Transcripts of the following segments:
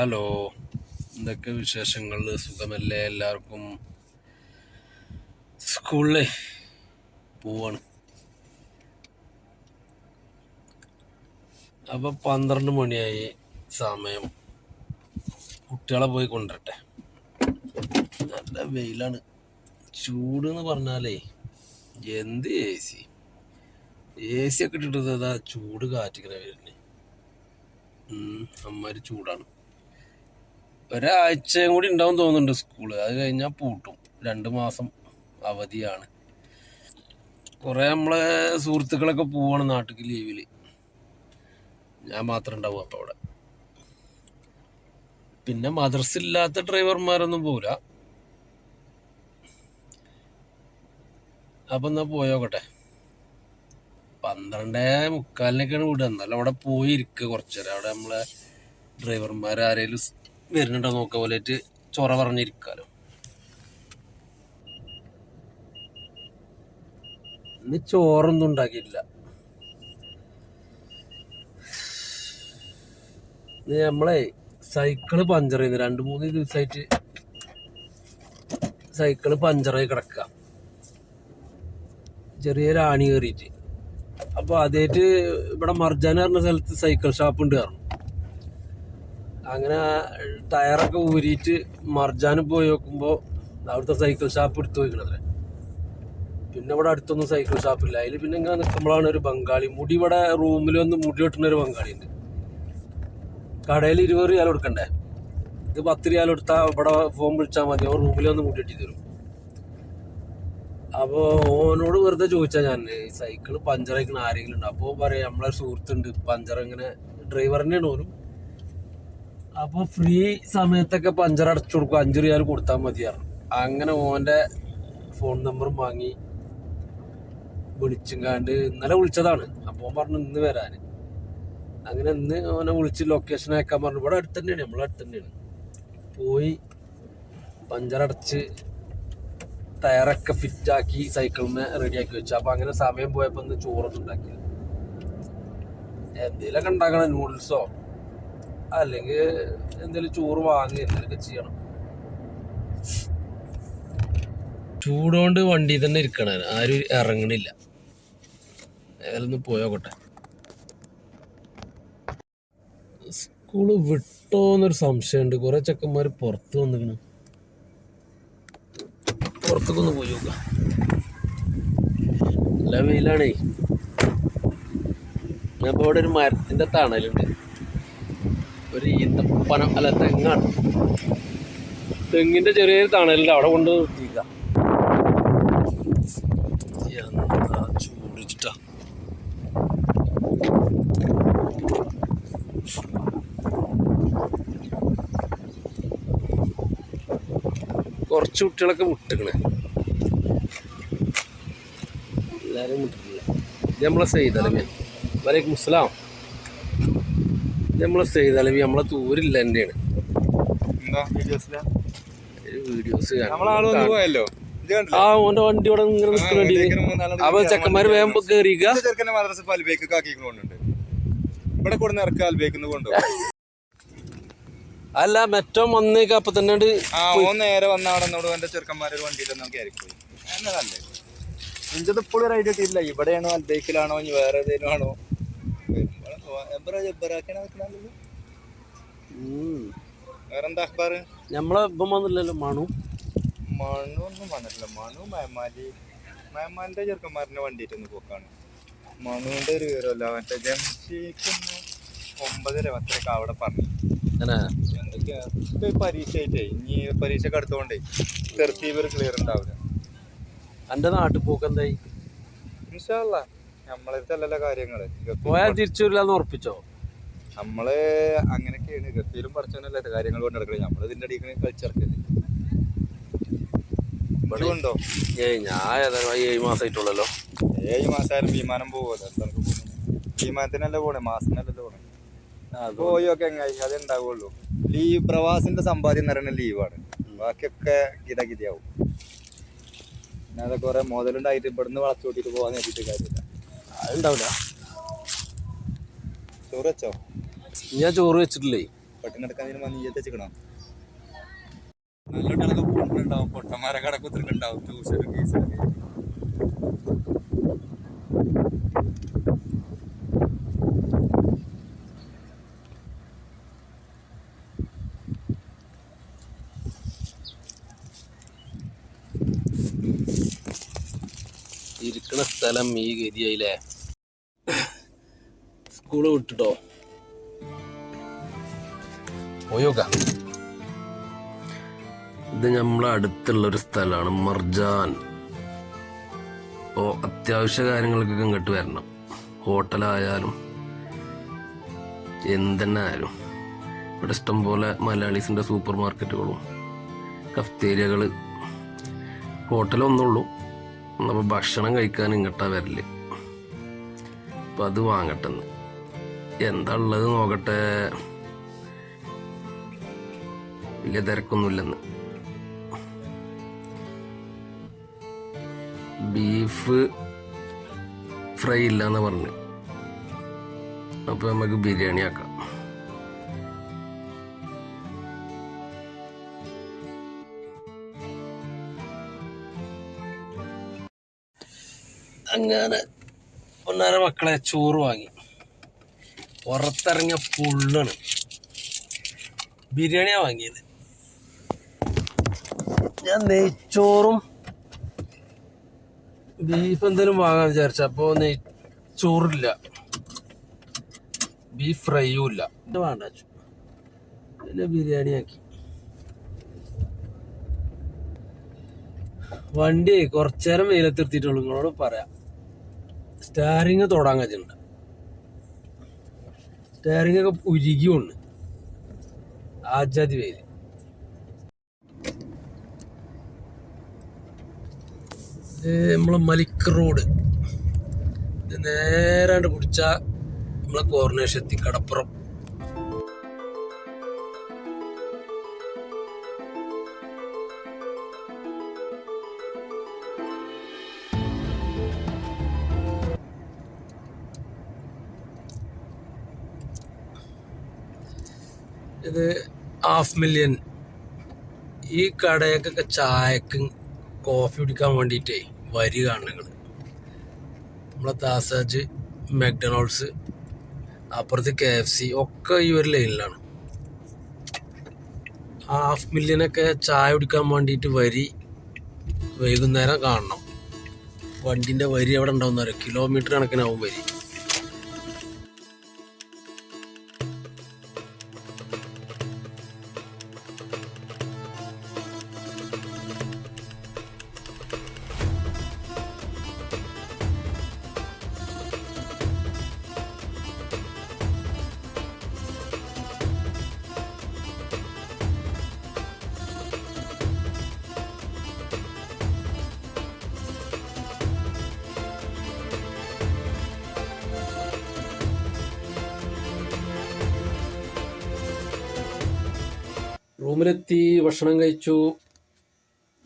Hello, എന്തൊക്കെ വിശേഷങ്ങൾ? സുഖമല്ലേ എല്ലാവർക്കും? സ്കൂളിൽ പോവാണ്. അപ്പോൾ 12 മണിയായി സമയം. കുട്ടികളെ പോയി കൊണ്ടുവരട്ടെ. നല്ല വെയിലാണ്. ചൂട് എന്ന് പറഞ്ഞാലേ എന്ത് എ സി ഒക്കെ ഇട്ടിട്ട് അതാ ചൂട് കാറ്റിങ്ങനെ വരുന്നത്. അമ്മാതിരി ചൂടാണ്. ഒരാഴ്ചയും കൂടി ഉണ്ടാവും തോന്നുന്നുണ്ട് സ്കൂള്. അത് കഴിഞ്ഞാൽ പൂട്ടും. 2 മാസം അവധിയാണ്. കുറേ നമ്മളെ സുഹൃത്തുക്കളൊക്കെ പോവാണ് നാട്ടിലേക്ക് ലീവില്. ഞാൻ മാത്രം ഉണ്ടാവും അപ്പം അവിടെ. പിന്നെ മദ്രസ ഇല്ലാത്ത ഡ്രൈവർമാരൊന്നും പോരാ. അപ്പം എന്നാ പോയോക്കട്ടെ. 12:45 വിടുക. എന്നാലും അവിടെ പോയി ഇരിക്കുക കുറച്ചു നേരം. അവിടെ നമ്മളെ ഡ്രൈവർമാരാരേലും വരുന്നുണ്ടോ നോക്ക പോലെയായിട്ട് ചൊറ പറഞ്ഞിരിക്കാലോ. ഇന്ന് ചോറൊന്നും ഉണ്ടാക്കിയിട്ടില്ല. നമ്മളെ സൈക്കിള് പഞ്ചർ ചെയ്യുന്നു. 2-3 ദിവസമായിട്ട് സൈക്കിള് പഞ്ചറായി കിടക്കുക. ചെറിയൊരു ആണി കയറിയിട്ട്. അപ്പോൾ ആദ്യമായിട്ട് ഇവിടെ മർജാൻ പറഞ്ഞ സ്ഥലത്ത് സൈക്കിൾ ഷാപ്പ് ഉണ്ട് കാരണം. അങ്ങനെ ടയറൊക്കെ ഊരിയിട്ട് മർജാന് പോയി നോക്കുമ്പോൾ അവിടുത്തെ സൈക്കിൾ ഷാപ്പ് എടുത്തു പോയിക്കണത്രേ. പിന്നെ ഇവിടെ അടുത്തൊന്നും സൈക്കിൾ ഷാപ്പില്ല. അതിൽ പിന്നെ ഇങ്ങനെ നിൽക്കുമ്പോഴാണ് ഒരു ബംഗാളി മുടി ഇവിടെ റൂമിൽ വന്ന് മുടി വെട്ടുന്ന ഒരു ബംഗാളി ഉണ്ട്. കടയിൽ 20 റിയാൽ കൊടുക്കണ്ടേ, ഇത് 10 റിയാൽ കൊടുത്താൽ ഇവിടെ ഫോൺ വിളിച്ചാൽ മതി, അവൻ റൂമിൽ വന്ന് മുടി വെട്ടി തരും. അപ്പോൾ ഓനോട് വെറുതെ ചോദിച്ചാൽ ഞാൻ സൈക്കിള് പഞ്ചറായിക്കണ ആരെങ്കിലും ഉണ്ട്. അപ്പോൾ പറയാം നമ്മളെ സുഹൃത്തുണ്ട് പഞ്ചർ, ഇങ്ങനെ ഡ്രൈവർ തന്നെയാണ് ഓനും. അപ്പോൾ ഫ്രീ സമയത്തൊക്കെ പഞ്ചർ അടച്ചു കൊടുക്കും, 5 റിയാൽ കൊടുത്താൽ മതിയായിരുന്നു. അങ്ങനെ ഓൻ്റെ ഫോൺ നമ്പറും വാങ്ങി വിളിച്ചുങ്ങാണ്ട് ഇന്നലെ വിളിച്ചതാണ്. അപ്പോൾ ഓൻ പറഞ്ഞു ഇന്ന് വരാൻ. അങ്ങനെ ഇന്ന് ഓനെ വിളിച്ച് ലൊക്കേഷൻ അയക്കാൻ പറഞ്ഞു. ഇവിടെ അടുത്ത് തന്നെയാണ്, നമ്മളെ അടുത്ത് തന്നെയാണ്. പോയി പഞ്ചറടച്ച് ടയറൊക്കെ ഫിറ്റാക്കി സൈക്കിളിനെ റെഡിയാക്കി വെച്ചു. അപ്പം അങ്ങനെ സമയം പോയപ്പോൾ ഇന്ന് ചോറൊന്നും ഉണ്ടാക്കില്ല. എന്തെങ്കിലുമൊക്കെ ഉണ്ടാക്കണം, നൂഡിൽസോ അല്ലെങ്കിൽ എന്തെങ്കിലും ചോറ് വാങ്ങി എന്തെങ്കിലുമൊക്കെ ചെയ്യണം. ചൂടുകൊണ്ട് വണ്ടി തന്നെ ഇരിക്കണ, ആരും ഇറങ്ങണില്ല. ഏതായാലും പോയോക്കട്ടെ. സ്കൂള് വിട്ടോന്നൊരു സംശയമുണ്ട്. കുറെ ചെക്കന്മാർ പുറത്ത് വന്നിക്കണ്. പുറത്തേക്കൊന്ന് പോയി നോക്കാം. നല്ല വെയിലാണേ. ഞാനിപ്പോൾ ഇവിടെ ഒരു മരത്തിൻ്റെ തണലുണ്ട്. ഒരു ഈന്തപ്പനം അല്ല തെങ്ങാണ്. തെങ്ങിൻ്റെ ചെറിയൊരു തണലുണ്ട്. അവിടെ കൊണ്ട് നിർത്തിക്കാം. എന്താ ചൂടിച്ചിട്ടാ. കുറച്ച് കുട്ടികളൊക്കെ വിട്ടിക്കണേ, എല്ലാവരും വിട്ടിട്ടില്ല. ഇത് നമ്മളെ സെയ്ദലവി. വലൈക്കും അസ്സലാം. ഇത് നമ്മളെ സെയ്ദലവി. നമ്മളെ തൂരില്ല തന്നെയാണ്. വീഡിയോസ് ആ ഓന്റെ വണ്ടി ഇവിടെ ഇങ്ങനെ നിൽക്കണ. അപ്പൊ ചെക്കന്മാര് വേഗം കയറിയില്ല. അല്ല മെറ്റോ വന്നേക്ക് അപ്പൊ തന്നെ നേരെ വന്ന അവിടെ ചെറുക്കന്മാര് വണ്ടിയിലൊന്നും കയറിപ്പോയി. ഇപ്പോഴും ഒരു ഐഡിയ ഇല്ല. ഇവിടെയാണോ അൽബൈക്കിലാണോ ഇനി വേറെ ഏതെങ്കിലും ആണോ? വേറെന്താ അഖ്ബാർ? നമ്മളെ ഇപ്പം വന്നില്ലല്ലോ. മണു ഒന്നും വന്നിട്ടില്ല. മനു മയമാന്റെ ചെറുക്കന്മാരന്റെ വണ്ടിയിട്ടൊന്ന് പോക്കാണ്. മനുവിന്റെ ഒരു വിവരമല്ല. മറ്റേ ജംഷിക്കുന്ന 9:10 അവിടെ പറഞ്ഞു. എന്തൊക്കെയാ പരീക്ഷ ആയിട്ടേ, ഇനി പരീക്ഷക്ക് അടുത്തോണ്ടേ തെർത്തീവ് ക്ലിയർ ഉണ്ടാവില്ല. എന്റെ നാട്ടിൽ പോക്ക് എന്തായി? ഇൻഷാ അല്ലാഹ് നമ്മളടുത്തല്ല കാര്യങ്ങള്. പോയാൽ തിരിച്ചു വരില്ലാന്ന് ഉറപ്പിച്ചോ? നമ്മള് അങ്ങനെയൊക്കെയാണ്. ഗഫയിലും പഠിച്ചോന്നല്ല കാര്യങ്ങൾ കൊണ്ട് നടക്കണേ. നമ്മൾ ഇതിന്റെ അടിക്കണ കളിച്ചിറക്കല്ലേ. ഇവിടെ ഉണ്ടോ? ഞാൻ 7 മാസമായിട്ടുള്ളല്ലോ. 7 മാസമായാലും വിമാനം പോവല്ലോ. വിമാനത്തിനല്ലേ പോണേ, മാസത്തിനല്ലല്ലോ പോണേ. പോയൊക്കെ എങ്ങായി അതേ ഉണ്ടാവുള്ളൂ. ലീവ് പ്രവാസിന്റെ സമ്പാദ്യം എന്ന് പറയുന്നത് ലീവാണ്. ബാക്കിയൊക്കെ ഗിതഗിതിയാവും. പിന്നെ അതൊക്കെ കുറെ മുതലുണ്ടായിട്ട് ഇവിടുന്ന് വളച്ചോട്ടിട്ട് പോകാൻ നേരിട്ട് കാര്യമില്ല. അതുണ്ടാവില്ല. ചോറ് വെച്ചോ? ഞാൻ ചോറ് വെച്ചിട്ടില്ലേ. പട്ടിനെടുക്കാൻ മഞ്ഞ വെച്ചിക്കണോ നല്ല കുട്ടികളൊക്കെ പോകുന്നുണ്ടാവും പൊട്ടന്മാരെ കടക്കുത്തിട്ടുണ്ടാവും ട്യൂഷനും കേസിലൊക്കെ ഇരിക്കണ സ്ഥലം ഈ ഗതിയായില്ലേ. സ്കൂള് വിട്ടിട്ടോ പോയോക്ക. ഇത് നമ്മളെ അടുത്തുള്ളൊരു സ്ഥലമാണ് മർജാൻ. അപ്പോൾ അത്യാവശ്യ കാര്യങ്ങൾക്കൊക്കെ ഇങ്ങോട്ട് വരണം. ഹോട്ടലായാലും എന്തെന്നെ ആയാലും ഇവിടെ ഇഷ്ടംപോലെ മലയാളീസിൻ്റെ സൂപ്പർ മാർക്കറ്റുകളും കഫ്തേരിയകൾ. ഹോട്ടലൊന്നുള്ളൂ, അപ്പോൾ ഭക്ഷണം കഴിക്കാൻ ഇങ്ങോട്ടാ വരല്. അപ്പം അത് വാങ്ങട്ടെന്ന്. എന്താ ഉള്ളത് നോക്കട്ടെ. വലിയ തിരക്കൊന്നുമില്ലെന്ന്. ബീഫ് ഫ്രൈ ഇല്ലാന്ന് പറഞ്ഞു. അപ്പോൾ നമുക്ക് ബിരിയാണി ആക്കാം. അങ്ങനെ ഒന്നര മക്കളെ ചോറ് വാങ്ങി. പുറത്തിറങ്ങിയ ഫുള്ളാണ്. ബിരിയാണിയാണ് വാങ്ങിയത്. ഞാൻ നെയ്ച്ചോറും ബീഫ് എന്തെങ്കിലും വാങ്ങാൻ വിചാരിച്ച. അപ്പോൾ നെയ്ച്ചോറില്ല, ബീഫ് ഫ്രൈയും ഇല്ല. ഇത് വേണ്ട, പിന്നെ ബിരിയാണി ആക്കി. വണ്ടി കുറച്ചേരം വെയിലത്തിർത്തിയിട്ടുള്ളൂ. നിങ്ങളോട് പറയാം, സ്റ്റാരിങ് തൊടാൻ കഴിയുന്നുണ്ട്. സ്റ്റാരിങ് ഒക്കെ ഉരുകിയുണ്ട്. ആജാതി വെയിൽ. നമ്മളെ മലിക്ക് റോഡ്. ഇത് നേരാണ്ട് പിടിച്ച നമ്മളെ കോർണേഷൻ എത്തി. കടപ്പുറം. ഇത് 500,000. ഈ കടയൊക്കെ ചായക്ക് കോഫി കുടിക്കാൻ വേണ്ടിയിട്ടേ വരി കാണുന്നത്. നമ്മളെ താസാജ്, മെക്ഡൊണാൾഡ്സ്, അപ്പുറത്ത് KFC ഒക്കെ ഈ ഒരു ലൈനിലാണ്. 500,000 ചായ കുടിക്കാൻ വേണ്ടിയിട്ട് വരി വൈകുന്നേരം കാണണം. വണ്ടിൻ്റെ വരി എവിടെ ഉണ്ടാവും അറിയാം. കിലോമീറ്റർ കണക്കിനാവും വരി. റൂമിലെത്തി, ഭക്ഷണം കഴിച്ചു.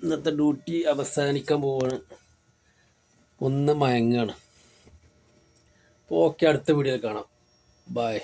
ഇന്നത്തെ ഡ്യൂട്ടി അവസാനിക്കാൻ പോവാണ്. ഒന്ന് മയങ്ങാണ്. ഓക്കെ, അടുത്ത വീഡിയോയിൽ കാണാം. ബായ്.